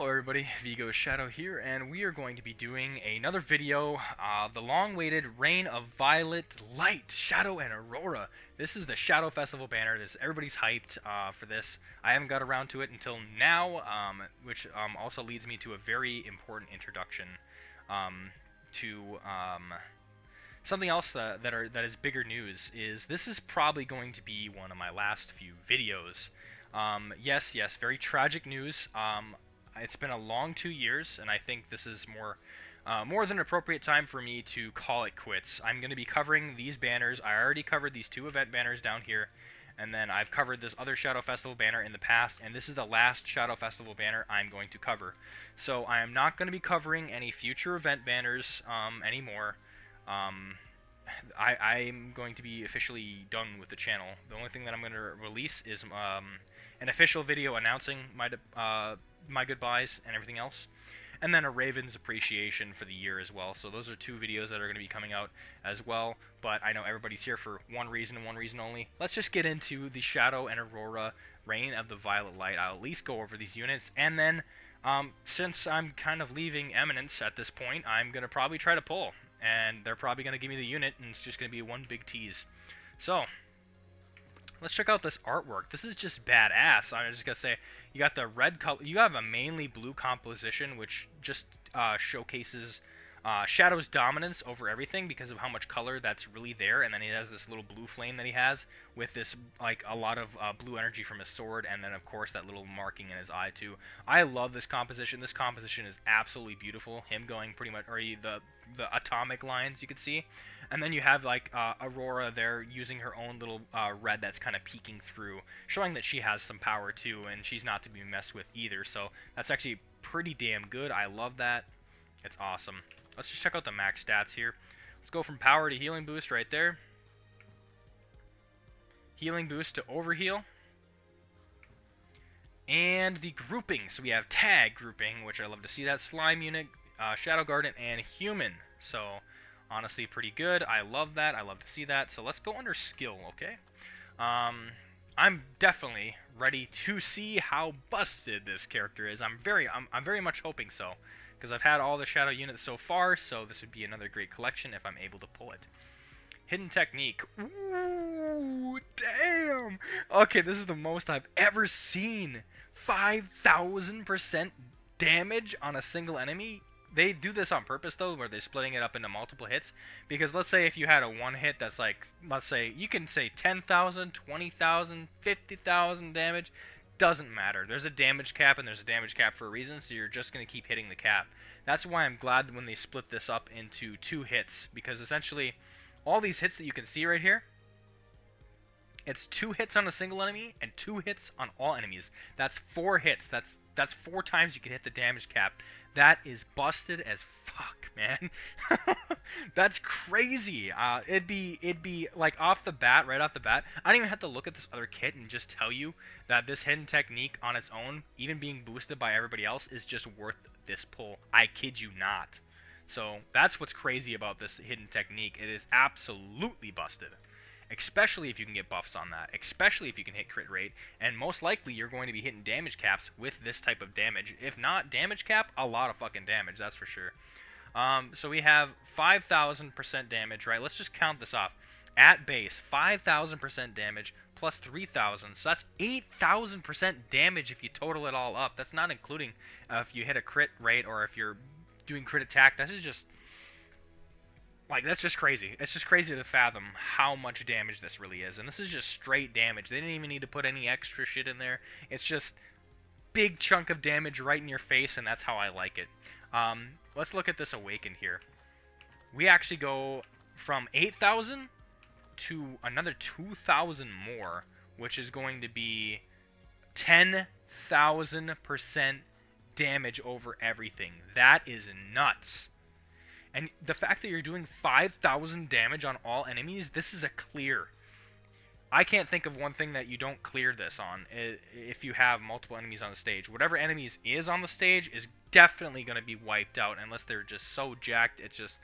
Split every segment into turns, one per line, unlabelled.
Hello everybody, Vigo Shadow here, and we are going to be doing another video, the long-awaited Reign of Violet Light, Shadow and Aurora. This is the Shadow Festival banner. Everybody's hyped for this. I haven't got around to it until now, which also leads me to a very important introduction to something else that is bigger news. This is probably going to be one of my last few videos. Yes, very tragic news. It's been a long 2 years, and I think this is more than appropriate time for me to call it quits. I'm going to be covering these banners. I already covered these two event banners down here, and then I've covered this other Shadow Festival banner in the past, and this is the last Shadow Festival banner I'm going to cover. So I am not going to be covering any future event banners anymore. I'm going to be officially done with the channel. The only thing that I'm going to release is an official video announcing my goodbyes and everything else, and then a Ravens appreciation for the year as well. So those are two videos that are going to be coming out as well, but I know everybody's here for one reason and one reason only. Let's just get into the Shadow and Aurora Reign of the Violet Light. I'll at least go over these units, and then since I'm kind of leaving Eminence at this point, I'm going to probably try to pull, and they're probably going to give me the unit, and it's just going to be one big tease. So let's check out this artwork. This is just badass. I'm just gonna say, you got the red color. You have a mainly blue composition, which just showcases Shadow's dominance over everything because of how much color that's really there. And then he has this little blue flame that he has with this, like, a lot of blue energy from his sword, and then of course that little marking in his eye too. I love this composition. This composition is absolutely beautiful. Him going pretty much, or the atomic lines you could see. And then you have, like, Aurora there using her own little red that's kind of peeking through, showing that she has some power too, and she's not to be messed with either. So that's actually pretty damn good. I love that. It's awesome. Let's just check out the max stats here. Let's go from power to healing boost right there. Healing boost to overheal. And the grouping. So we have tag grouping, which I love to see that. Slime unit, Shadow Garden, and human. So honestly, pretty good. I love that. I love to see that. So let's go under skill, okay? I'm definitely ready to see how busted this character is. I'm very much hoping so, because I've had all the Shadow units so far, so this would be another great collection if I'm able to pull it. Hidden technique. Ooh, damn! Okay, this is the most I've ever seen. 5,000% damage on a single enemy. They do this on purpose, though, where they're splitting it up into multiple hits. Because let's say if you had a one hit that's like, let's say, you can say 10,000, 20,000, 50,000 damage. Doesn't matter. There's a damage cap, and there's a damage cap for a reason, so you're just going to keep hitting the cap. That's why I'm glad when they split this up into 2 hits, because essentially, all these hits that you can see right here, it's 2 hits on a single enemy and 2 hits on all enemies. That's 4 hits. That's 4 times you can hit the damage cap. That is busted as fuck, man. That's crazy. It'd be like off the bat, right off the bat. I don't even have to look at this other kit and just tell you that this hidden technique on its own, even being boosted by everybody else, is just worth this pull. I kid you not. So that's what's crazy about this hidden technique. It is absolutely busted. Especially if you can get buffs on that, especially if you can hit crit rate, and most likely you're going to be hitting damage caps with this type of damage. If not damage cap, a lot of fucking damage, that's for sure. So we have 5,000% damage, right? Let's just count this off. At base, 5,000% damage plus 3,000, so that's 8,000% damage if you total it all up. That's not including if you hit a crit rate or if you're doing crit attack. This is just... like, that's just crazy. It's just crazy to fathom how much damage this really is. And this is just straight damage. They didn't even need to put any extra shit in there. It's just big chunk of damage right in your face, and that's how I like it. Let's look at this Awakened here. We actually go from 8,000 to another 2,000 more, which is going to be 10,000% damage over everything. That is nuts. And the fact that you're doing 5,000 damage on all enemies, this is a clear. I can't think of one thing that you don't clear this on if you have multiple enemies on the stage. Whatever enemies is on the stage is definitely going to be wiped out unless they're just so jacked, it's just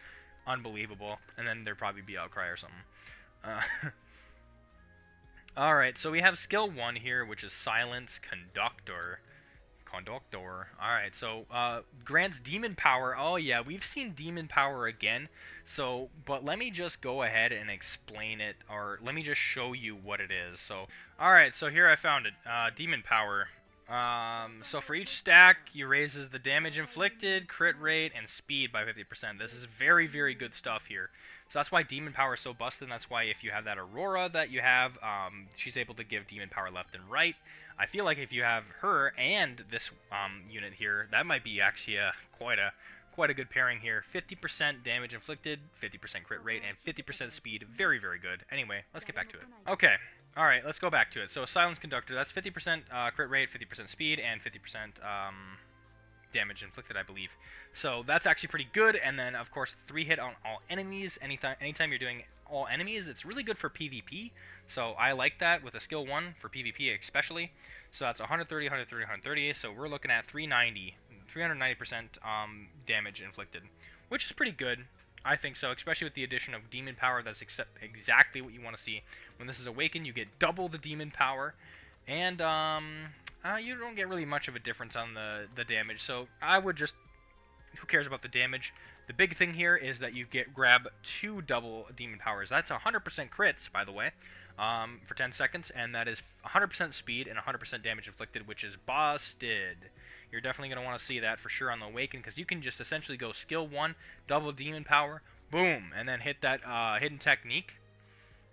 unbelievable. And then there'd probably be Outcry or something. Alright, so we have skill 1 here, which is Silence Conductor. Conductor. Alright, so grants demon power. Oh yeah, we've seen demon power again. So, but let me just go ahead and explain it, or let me just show you what it is. So, alright, so here I found it. Demon power. So for each stack, you raises the damage inflicted, crit rate, and speed by 50%. This is very, very good stuff here. So that's why demon power is so busted, and that's why if you have that Aurora that you have, she's able to give demon power left and right. I feel like if you have her and this unit here, that might be actually quite a good pairing here. 50% damage inflicted, 50% crit rate, and 50% speed. Very, very good. Anyway, let's get back to it. Okay. Alright, let's go back to it. So, Silence Conductor, that's 50% crit rate, 50% speed, and 50% damage inflicted, I believe. So, that's actually pretty good. And then, of course, 3-hit on all enemies. Anytime you're doing all enemies, it's really good for PvP. So, I like that with a skill 1 for PvP especially. So, that's 130, 130, 130. So, we're looking at 390% damage inflicted, which is pretty good. I think so, especially with the addition of demon power. That's exactly what you want to see. When this is awakened, you get double the demon power, and you don't get really much of a difference on the damage. So I would just, who cares about the damage? The big thing here is that you grab 2 double demon powers. That's 100% crits, by the way, for 10 seconds, and that is 100% speed and 100% damage inflicted, which is busted. You're definitely going to want to see that for sure on the Awaken, because you can just essentially go skill 1, double demon power, boom, and then hit that hidden technique,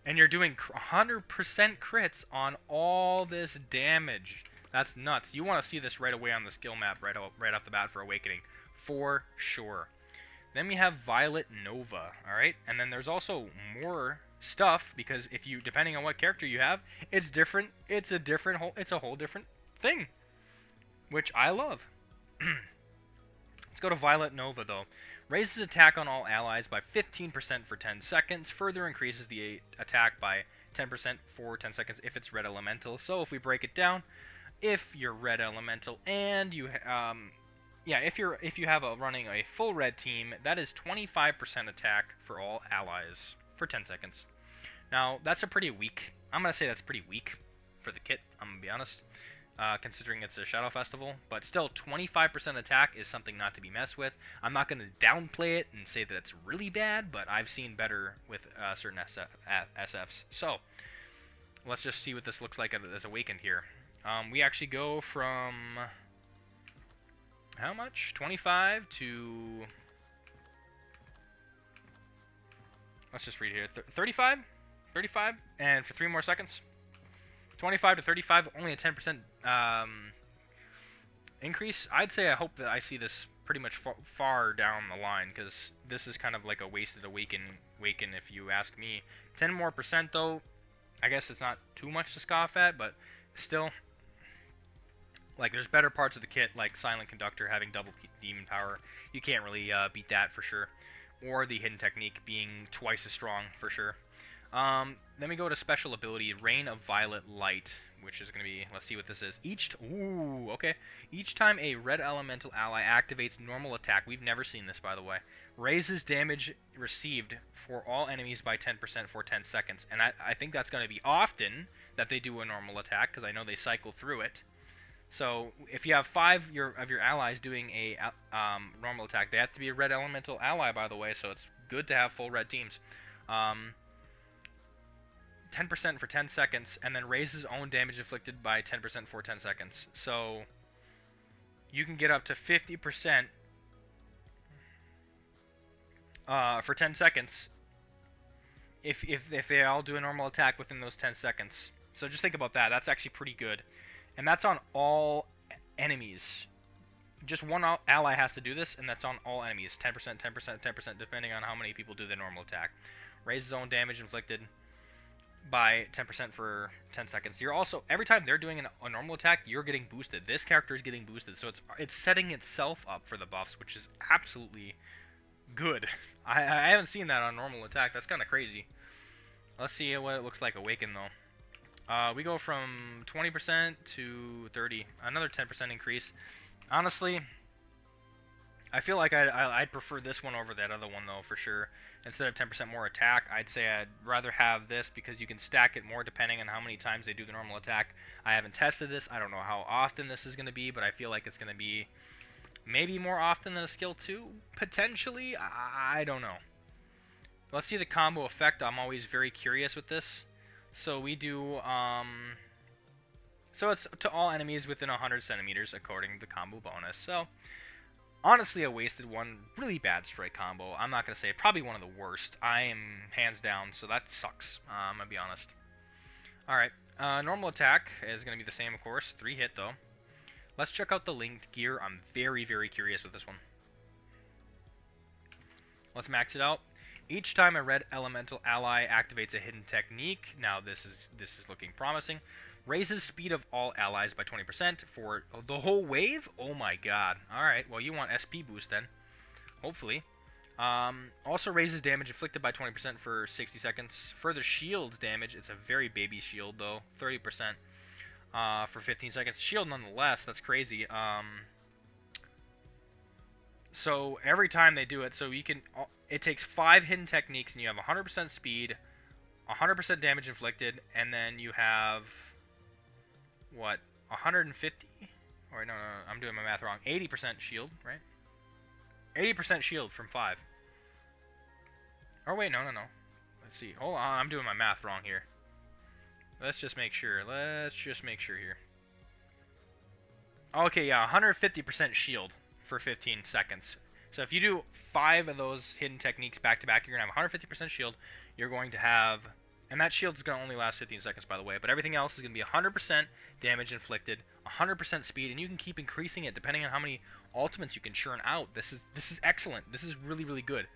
and you're doing 100% crits on all this damage. That's nuts. You want to see this right away on the skill map, right off the bat for Awakening, for sure. Then we have Violet Nova, alright? And then there's also more stuff, because if you, depending on what character you have, it's different. It's a whole different thing, which I love. Let's go to Violet Nova, though. Raises attack on all allies by 15% for 10 seconds. Further increases the attack by 10% for 10 seconds if it's Red Elemental. So if we break it down, if you're Red Elemental and you, if you have running a full red team, that is 25% attack for all allies for 10 seconds. Now that's I'm gonna say that's pretty weak for the kit. I'm gonna be honest. Considering it's a Shadow Festival, but still 25% attack is something not to be messed with. I'm not going to downplay it and say that it's really bad, but I've seen better with certain SFs. So, let's just see what this looks like as Awakened here. We actually go from, how much? 25 to, let's just read here, 35? 35, and for 3 more seconds. 25 to 35, only a 10% increase. I'd say I hope that I see this pretty much far down the line, because this is kind of like a wasted awaken if you ask me. 10% more though, I guess it's not too much to scoff at, but still, like, there's better parts of the kit, like Silent Conductor having double demon power. You can't really beat that for sure. Or the hidden technique being twice as strong for sure. Then we go to special ability, Rain of Violet Light, which is going to be, let's see what this is. Each time a red elemental ally activates normal attack, we've never seen this, by the way, raises damage received for all enemies by 10% for 10 seconds. And I think that's going to be often that they do a normal attack, because I know they cycle through it. So if you have 5 of your allies doing a normal attack, they have to be a red elemental ally, by the way, so it's good to have full red teams. 10% for 10 seconds, and then raises own damage inflicted by 10% for 10 seconds. So you can get up to 50% for 10 seconds if they all do a normal attack within those 10 seconds. So just think about that. That's actually pretty good. And that's on all enemies. Just one ally has to do this, and that's on all enemies. 10%, 10%, 10%, depending on how many people do the normal attack. Raises own damage inflicted by 10% for 10 seconds. You're also, every time they're doing a normal attack, you're getting boosted. This character is getting boosted, so it's setting itself up for the buffs, which is absolutely good. I haven't seen that on normal attack. That's kind of crazy. Let's see what it looks like Awaken, though. We go from 20% to 30. Another 10% increase. Honestly, I feel like I'd prefer this one over that other one though, for sure. Instead of 10% more attack, I'd say I'd rather have this because you can stack it more depending on how many times they do the normal attack. I haven't tested this. I don't know how often this is going to be, but I feel like it's going to be maybe more often than a skill 2, potentially. I don't know. Let's see the combo effect. I'm always very curious with this. So we do, so it's to all enemies within 100 centimeters according to the combo bonus. So honestly, a wasted one. Really bad strike combo. I'm not going to say probably one of the worst. I am hands down, so that sucks. I'm going to be honest. Alright, normal attack is going to be the same, of course. 3 hit, though. Let's check out the linked gear. I'm very, very curious with this one. Let's max it out. Each time a red elemental ally activates a hidden technique, now this is looking promising, raises speed of all allies by 20% for the whole wave? Oh my god. Alright, well you want SP boost then. Hopefully. Also raises damage inflicted by 20% for 60 seconds. Further shields damage. It's a very baby shield though. 30% for 15 seconds. Shield nonetheless. That's crazy. So every time they do it, so you can... It takes 5 hidden techniques and you have 100% speed, 100% damage inflicted, and then you have... What? 150? Or no, I'm doing my math wrong. 80% shield, right? 80% shield from 5. Oh wait, no. Let's see. Hold on, I'm doing my math wrong here. Let's just make sure. Here. Okay, yeah, 150% shield for 15 seconds. So if you do 5 of those hidden techniques back to back, you're going to have 150% shield. You're going to have... And that shield is going to only last 15 seconds, by the way. But everything else is going to be 100% damage inflicted, 100% speed, and you can keep increasing it depending on how many ultimates you can churn out. This is excellent. This is really, really good.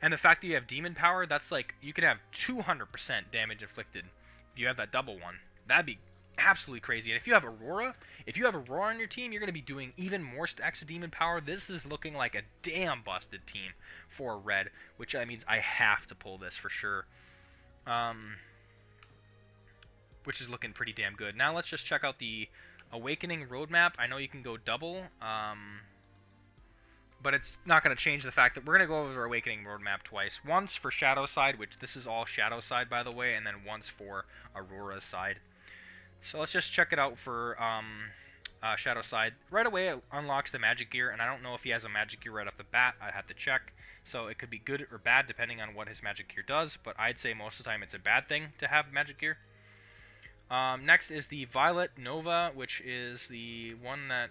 And the fact that you have demon power, that's like, you can have 200% damage inflicted if you have that double one. That'd be absolutely crazy. And if you have Aurora, on your team, you're going to be doing even more stacks of demon power. This is looking like a damn busted team for red, which means I have to pull this for sure. Which is looking pretty damn good. Now let's just check out the Awakening roadmap. I know you can go double, but it's not going to change the fact that we're going to go over the Awakening roadmap twice. Once for Shadow side, which this is all Shadow side, by the way, and then once for Aurora's side. So let's just check it out for Shadow side. Right away it unlocks the magic gear, and I don't know if he has a magic gear right off the bat. I'd have to check. So it could be good or bad depending on what his magic gear does, but I'd say most of the time it's a bad thing to have magic gear. Next is the Violet Nova, which is the one that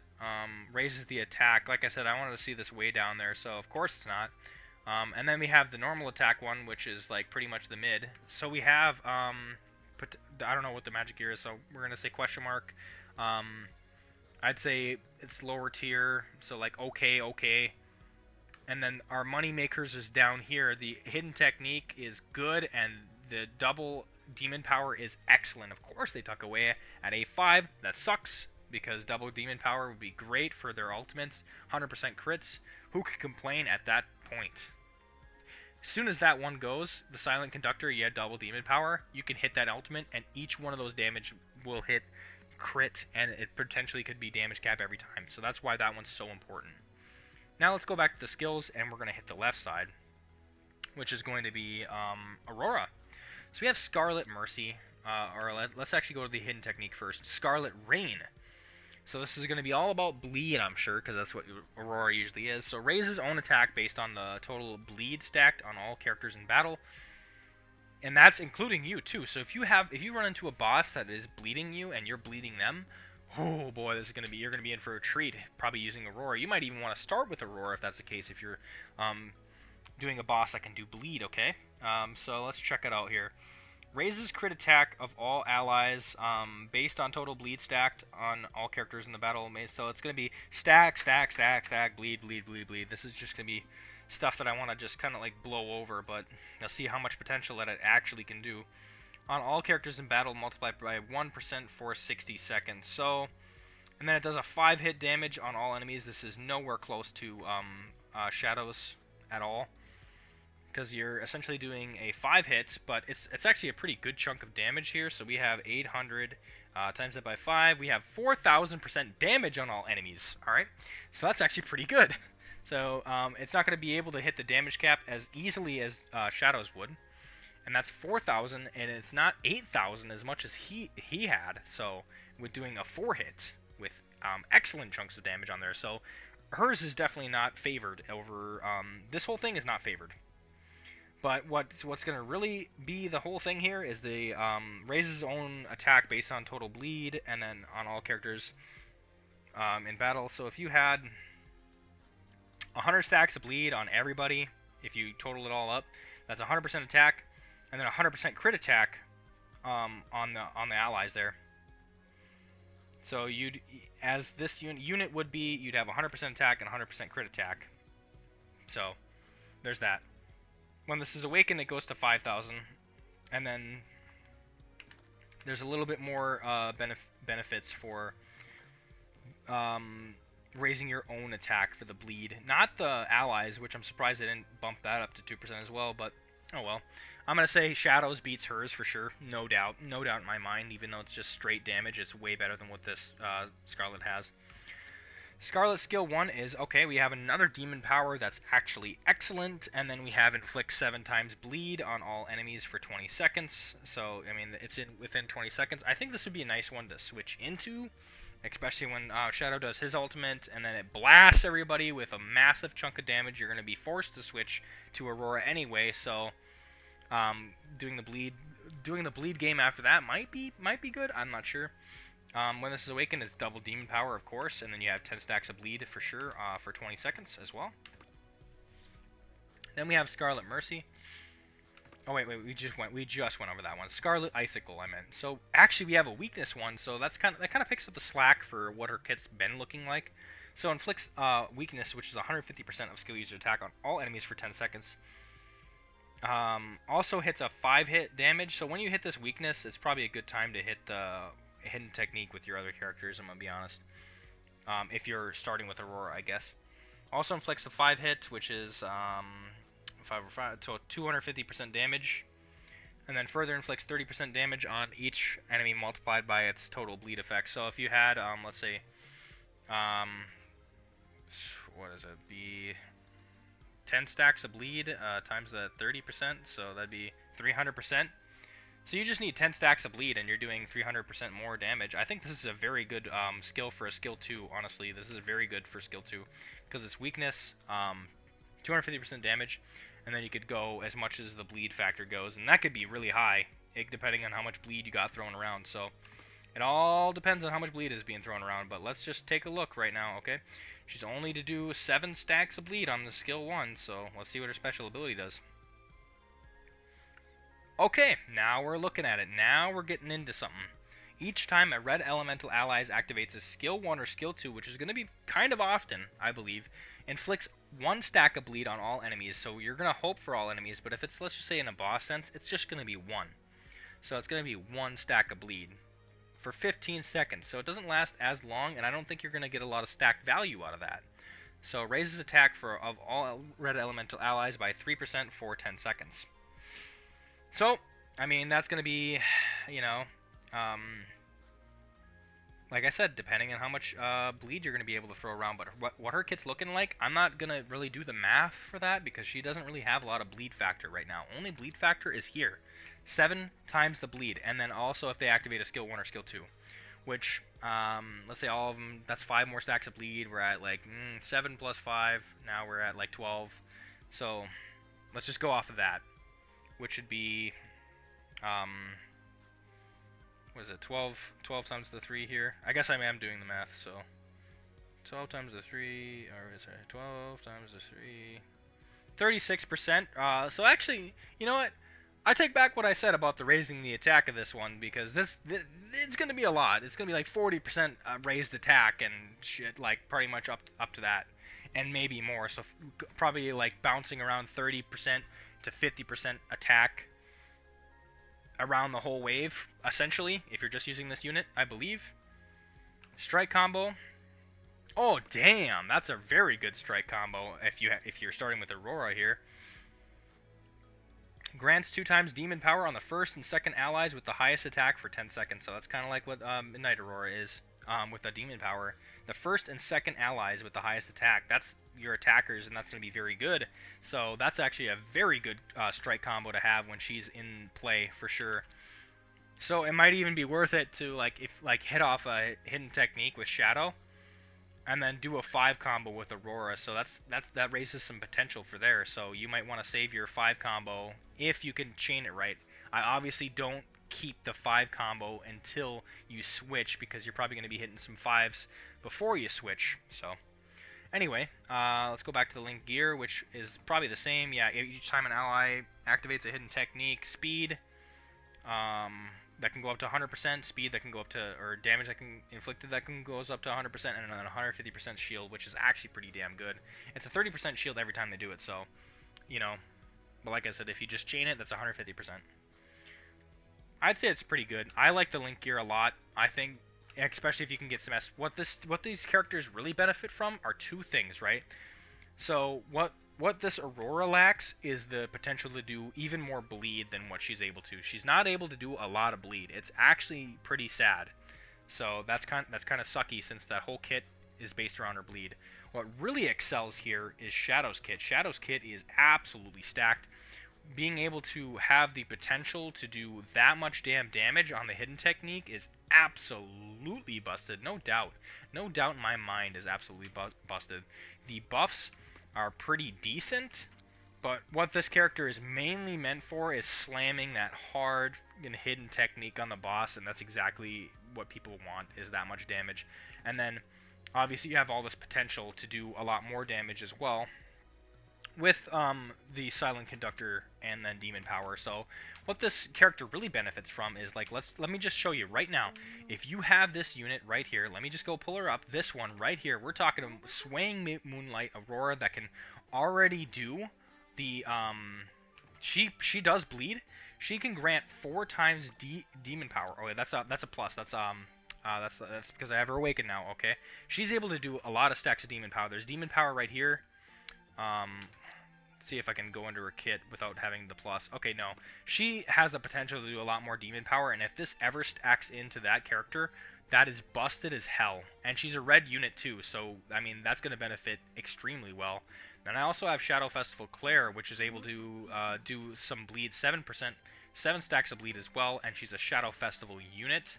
raises the attack. Like I said, I wanted to see this way down there, so of course it's not. And then we have the normal attack one, which is like pretty much the mid. So we have, I don't know what the magic gear is, so we're going to say question mark. I'd say it's lower tier, so like okay. And then our money makers is down here. The hidden technique is good, and the double demon power is excellent. Of course, they tuck away at A5. That sucks, because double demon power would be great for their ultimates. 100% crits. Who could complain at that point? As soon as that one goes, the Silent Conductor, you had double demon power, you can hit that ultimate, and each one of those damage will hit crit, and it potentially could be damage cap every time. So that's why that one's so important. Now let's go back to the skills, and we're going to hit the left side, which is going to be Aurora. So we have Scarlet Mercy, or let's actually go to the hidden technique first. Scarlet Rain. So this is going to be all about bleed, I'm sure, because that's what Aurora usually is. So raises own attack based on the total bleed stacked on all characters in battle, and that's including you too. So if you run into a boss that is bleeding you and you're bleeding them, oh boy, you're going to be in for a treat. Probably using Aurora. You might even want to start with Aurora if that's the case. If you're doing a boss that can do bleed, okay? So let's check it out here. Raises crit attack of all allies based on total bleed stacked on all characters in the battle. So it's going to be stack, bleed. This is just going to be stuff that I want to just kind of like blow over, but you'll see how much potential that it actually can do. On all characters in battle, multiplied by 1% for 60 seconds. So, and then it does a 5-hit damage on all enemies. This is nowhere close to Shadows at all, because you're essentially doing a 5 hits, but it's actually a pretty good chunk of damage here. So we have 800 times that by 5. We have 4,000% damage on all enemies. All right, so that's actually pretty good. So it's not going to be able to hit the damage cap as easily as Shadows would, and that's 4,000, and it's not 8,000 as much as he had. So with doing a 4-hit with excellent chunks of damage on there, so hers is definitely not favored over. This whole thing is not favored. But what's going to really be the whole thing here is the raises his own attack based on total bleed, and then on all characters in battle. So if you had 100 stacks of bleed on everybody, if you total it all up, that's 100% attack, and then 100% crit attack on the allies there. So you'd, as this unit would be, you'd have 100% attack and 100% crit attack. So there's that. When this is awakened, it goes to 5,000, and then there's a little bit more benefits for raising your own attack for the bleed. Not the allies, which I'm surprised they didn't bump that up to 2% as well, but oh well. I'm going to say Shadows beats hers for sure, no doubt. No doubt in my mind, even though it's just straight damage, it's way better than what this Scarlet has. Scarlet skill 1 is, okay, we have another demon power that's actually excellent, and then we have inflict 7 times bleed on all enemies for 20 seconds. So, I mean, it's within 20 seconds. I think this would be a nice one to switch into, especially when Shadow does his ultimate, and then it blasts everybody with a massive chunk of damage. You're going to be forced to switch to Aurora anyway, so doing the bleed game after that might be good. I'm not sure. When this is awakened, it's double demon power, of course, and then you have 10 stacks of bleed for sure for 20 seconds as well. Then we have Scarlet Mercy. Oh wait, we just went over that one. Scarlet Icicle, I meant. So actually, we have a weakness one, so that kind of picks up the slack for what her kit's been looking like. So inflicts weakness, which is 150% of skill user attack on all enemies for 10 seconds. Also hits a 5-hit damage. So when you hit this weakness, it's probably a good time to hit the hidden technique with your other characters, I'm gonna be honest. If you're starting with Aurora, I guess. Also inflicts a 5-hit, which is 5 or 5, so 250% damage, and then further inflicts 30% damage on each enemy multiplied by its total bleed effect. So if you had, let's say, what is it? Be 10 stacks of bleed times the 30%, so that'd be 300%. So you just need 10 stacks of bleed, and you're doing 300% more damage. I think this is a very good skill for a skill 2, honestly. This is very good for skill 2, because it's weakness, 250% damage, and then you could go as much as the bleed factor goes, and that could be really high, depending on how much bleed you got thrown around. So it all depends on how much bleed is being thrown around, but let's just take a look right now, okay? She's only to do 7 stacks of bleed on the skill 1, so let's see what her special ability does. Okay, now we're looking at it. Now we're getting into something. Each time a red elemental allies activates a skill 1 or skill 2, which is going to be kind of often, I believe, inflicts 1 stack of bleed on all enemies. So you're going to hope for all enemies, but if it's, let's just say in a boss sense, it's just going to be 1. So it's going to be 1 stack of bleed for 15 seconds. So it doesn't last as long, and I don't think you're going to get a lot of stack value out of that. So it raises attack of all red elemental allies by 3% for 10 seconds. So, I mean, that's going to be, you know, like I said, depending on how much bleed you're going to be able to throw around. But what her kit's looking like, I'm not going to really do the math for that because she doesn't really have a lot of bleed factor right now. Only bleed factor is here. 7 times the bleed. And then also if they activate a skill 1 or skill 2. Which, let's say all of them, that's 5 more stacks of bleed. We're at like 7 plus 5. Now we're at like 12. So, let's just go off of that. Which would be, what is it, 12 times the 3 here? I guess I am doing the math, so 12 times the 3, or is it 12 times the 3, 36%. So actually, you know what? I take back what I said about the raising the attack of this one, because it's going to be a lot. It's going to be like 40% raised attack and shit, like pretty much up to that, and maybe more. So probably like bouncing around 30% to 50% attack around the whole wave, essentially, if you're just using this unit, I believe. Strike combo. Oh, damn, that's a very good strike combo if you're starting with Aurora here. Grants 2 times demon power on the first and second allies with the highest attack for 10 seconds. So that's kind of like what Midnight Aurora is with the demon power. the first and second allies with the highest attack. That's your attackers, and that's going to be very good. So that's actually a very good strike combo to have when she's in play for sure. So it might even be worth it to hit off a hidden technique with Shadow, and then do a 5 combo with Aurora. So that raises some potential for there. So you might want to save your 5 combo if you can chain it right. I obviously don't keep the 5 combo until you switch, because you're probably going to be hitting some 5s before you switch. So anyway, let's go back to the Link gear, which is probably the same. Yeah, each time an ally activates a hidden technique, speed that can go up to 100%, speed that can go up to, or damage that can inflicted that can goes up to 100%, and then 150% shield, which is actually pretty damn good. It's a 30% shield every time they do it, so, you know, but like I said, if you just chain it, that's 150%. I'd say it's pretty good. I like the Link gear a lot. I think, especially if you can get some what these characters really benefit from are two things, right? So what this Aurora lacks is the potential to do even more bleed than what she's able to. She's not able to do a lot of bleed. It's actually pretty sad. So that's kind of sucky, since that whole kit is based around her bleed. What really excels here is Shadow's kit. Shadow's kit is absolutely stacked. Being able to have the potential to do that much damn damage on the hidden technique is absolutely busted. No doubt. No doubt in my mind is absolutely busted. The buffs are pretty decent, but what this character is mainly meant for is slamming that hard and hidden technique on the boss, and that's exactly what people want, is that much damage. And then obviously you have all this potential to do a lot more damage as well with the Silent Conductor and then Demon Power. So what this character really benefits from is, like, let me just show you right now. If you have this unit right here, let me just go pull her up. This one right here, we're talking Swaying Moonlight Aurora that can already do the she does bleed. She can grant 4 times Demon Power. Oh, yeah, that's a plus. That's because I have her awakened now. Okay, she's able to do a lot of stacks of Demon Power. There's Demon Power right here. See if I can go into her kit without having the plus. Okay, no. She has the potential to do a lot more Demon Power, and if this ever stacks into that character, that is busted as hell. And she's a red unit too, so, I mean, that's going to benefit extremely well. And I also have Shadow Festival Claire, which is able to do some bleed, 7%, 7 stacks of bleed as well, and she's a Shadow Festival unit.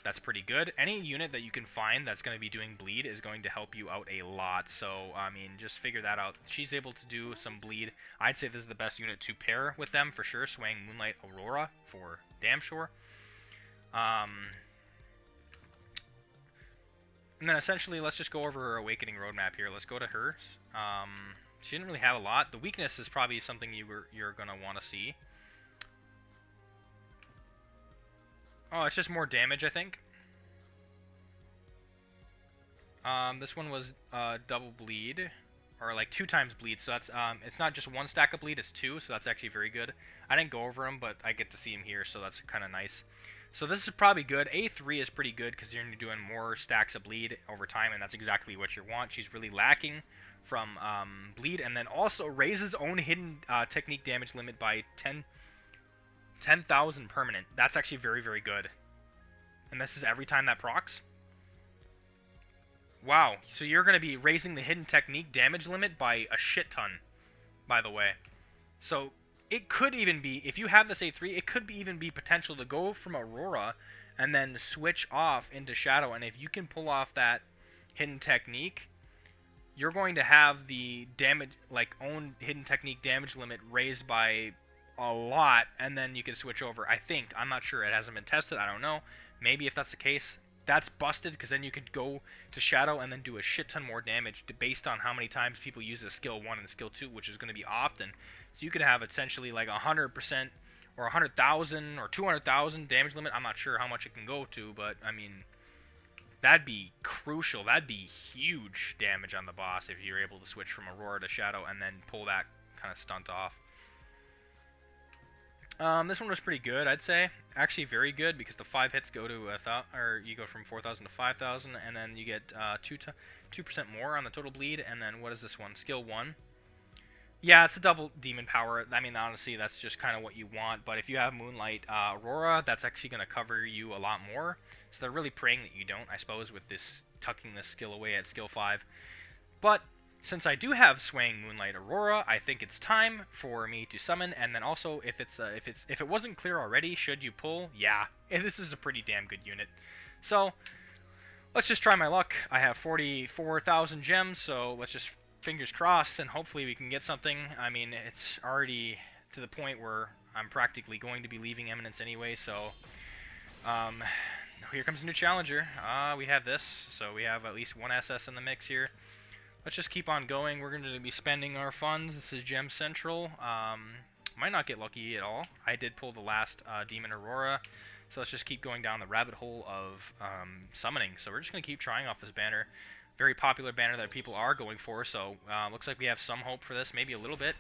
That's pretty good. Any unit that you can find that's going to be doing bleed is going to help you out a lot. So, I mean, just figure that out. She's able to do some bleed. I'd say this is the best unit to pair with them for sure. Swaying Moonlight Aurora for damn sure. And then essentially, let's just go over her Awakening roadmap here. Let's go to her. She didn't really have a lot. The weakness is probably something you're going to want to see. Oh, it's just more damage, I think. This one was double bleed, or like 2 times bleed. So that's it's not just 1 stack of bleed, it's 2. So that's actually very good. I didn't go over them, but I get to see them here, so that's kind of nice. So this is probably good. A3 is pretty good because you're doing more stacks of bleed over time, and that's exactly what you want. She's really lacking from bleed, and then also raises own hidden technique damage limit by 10,000 permanent. That's actually very, very good. And this is every time that procs. Wow. So you're going to be raising the hidden technique damage limit by a shit ton, by the way. So it could even be, if you have this A3, it could even be potential to go from Aurora and then switch off into Shadow. And if you can pull off that hidden technique, you're going to have the damage, like, own hidden technique damage limit raised by a lot, and then you can switch over. I think. I'm not sure. It hasn't been tested. I don't know. Maybe if that's the case, that's busted, because then you could go to Shadow and then do a shit ton more damage based on how many times people use a skill 1 and skill 2, which is going to be often. So you could have essentially like 100% or 100,000 or 200,000 damage limit. I'm not sure how much it can go to, but I mean, that'd be crucial. That'd be huge damage on the boss if you're able to switch from Aurora to Shadow and then pull that kind of stunt off. This one was pretty good, I'd say. Actually, very good, because the 5 hits go to you go from 4,000 to 5,000, and then you get 2% more on the total bleed. And then what is this one? Skill 1. Yeah, it's a double Demon Power. I mean, honestly, that's just kind of what you want. But if you have Moonlight Aurora, that's actually going to cover you a lot more. So they're really praying that you don't, I suppose, with this tucking this skill away at skill 5. But since I do have Swaying Moonlight Aurora, I think it's time for me to summon. And then also, if it wasn't clear already, should you pull? Yeah, this is a pretty damn good unit. So let's just try my luck. I have 44,000 gems, so let's just fingers crossed, and hopefully we can get something. I mean, it's already to the point where I'm practically going to be leaving Eminence anyway, so here comes a new challenger. We have this, so we have at least one SS in the mix here. Let's just keep on going. We're going to be spending our funds. This is Gem Central. Might not get lucky at all. I did pull the last Demon Aurora, so let's just keep going down the rabbit hole of summoning. So we're just going to keep trying off this banner. Very popular banner that people are going for, so looks like we have some hope for this, maybe a little bit.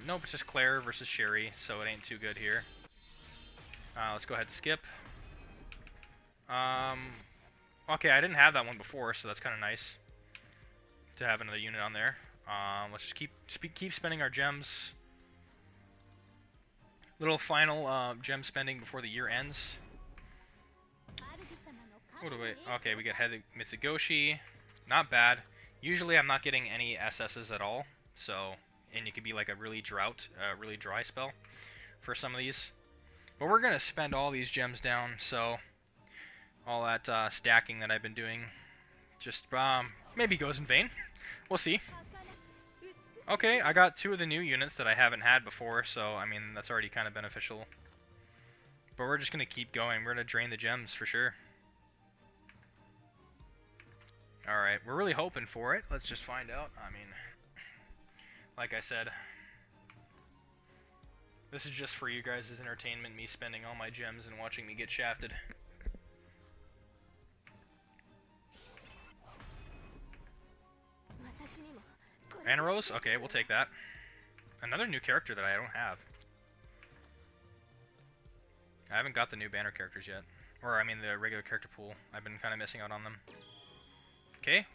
Nope, it's just Claire versus Sherry, so it ain't too good here. Let's go ahead and skip. Okay, I didn't have that one before, so that's kind of nice to have another unit on there. Let's just keep spending our gems. Little final gem spending before the year ends. What do we? Okay, we get Head Mitsugoshi. Not bad. Usually I'm not getting any SSs at all, so and it could be like a really dry spell for some of these. But we're gonna spend all these gems down, so all that stacking that I've been doing just maybe goes in vain. We'll see. Okay, I got 2 of the new units that I haven't had before, so I mean that's already kind of beneficial. But we're just gonna keep going. We're gonna drain the gems for sure. Alright, we're really hoping for it. Let's just find out. I mean, like I said, this is just for you guys' entertainment, me spending all my gems and watching me get shafted. Anaros? Okay, we'll take that. Another new character that I don't have. I haven't got the new banner characters yet. Or, I mean, the regular character pool. I've been kind of missing out on them. Okay.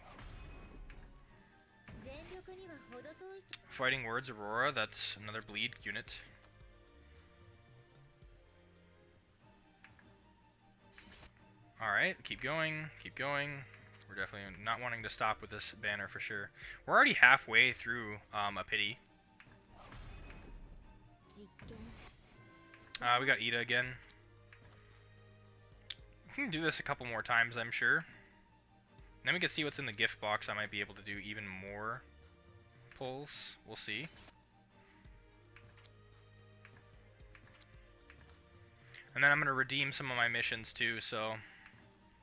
Fighting Words Aurora, that's another bleed unit. Alright, keep going, keep going. We're definitely not wanting to stop with this banner for sure. We're already halfway through a pity. We got Ida again. We can do this a couple more times, I'm sure. Then we can see what's in the gift box. I might be able to do even more pulls. We'll see. And then I'm going to redeem some of my missions too, so...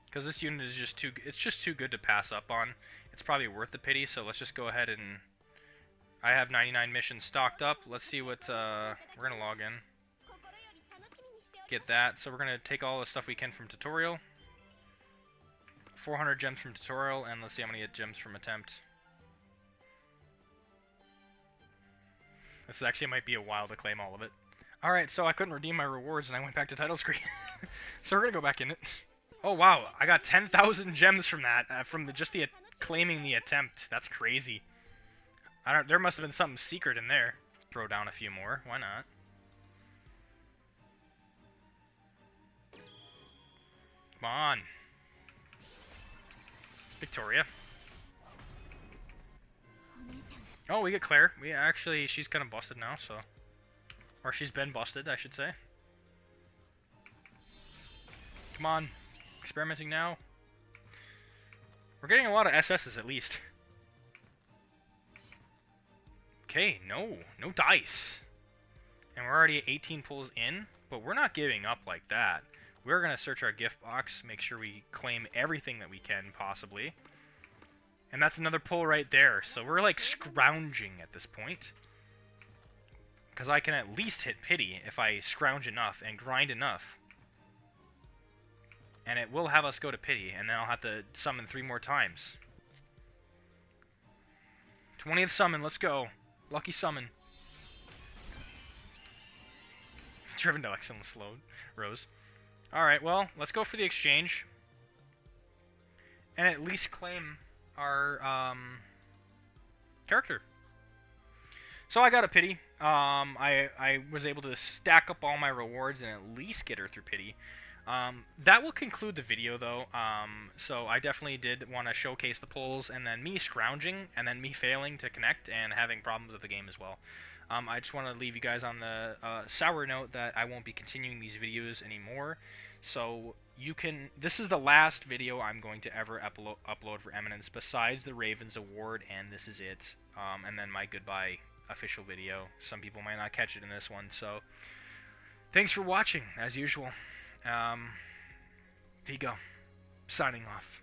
Because this unit is just too good to pass up on. It's probably worth the pity, so let's just go ahead and... I have 99 missions stocked up. Let's see what... we're going to log in. Get that. So we're going to take all the stuff we can from tutorial. 400 gems from tutorial, and let's see how many gems from attempt. This actually might be a while to claim all of it. Alright, so I couldn't redeem my rewards, and I went back to title screen. So we're going to go back in it. Oh wow, I got 10,000 gems from that, from claiming the attempt. That's crazy. There must have been something secret in there. Throw down a few more, why not? Come on. Victoria. Oh, we get Claire. She's kind of busted now, so... Or she's been busted, I should say. Come on. Experimenting now. We're getting a lot of SSs at least. Okay, no dice. And we're already at 18 pulls in, but we're not giving up like that. We're going to search our gift box, make sure we claim everything that we can, possibly. And that's another pull right there. So we're like scrounging at this point. Because I can at least hit pity if I scrounge enough and grind enough. And it will have us go to pity, and then I'll have to summon 3 more times. 20th summon, let's go. Lucky summon. Driven to excellent slow Rose. Alright, well, let's go for the exchange. And at least claim our character. So I got a pity. I was able to stack up all my rewards and at least get her through pity. That will conclude the video, though. So I definitely did want to showcase the pulls, and then me scrounging, and then me failing to connect, and having problems with the game as well. I just want to leave you guys on the sour note that I won't be continuing these videos anymore. So you can. This is the last video I'm going to ever upload for Eminence, besides the Ravens Award, and this is it. And then my goodbye official video. Some people might not catch it in this one, so thanks for watching, as usual. Vigo, signing off.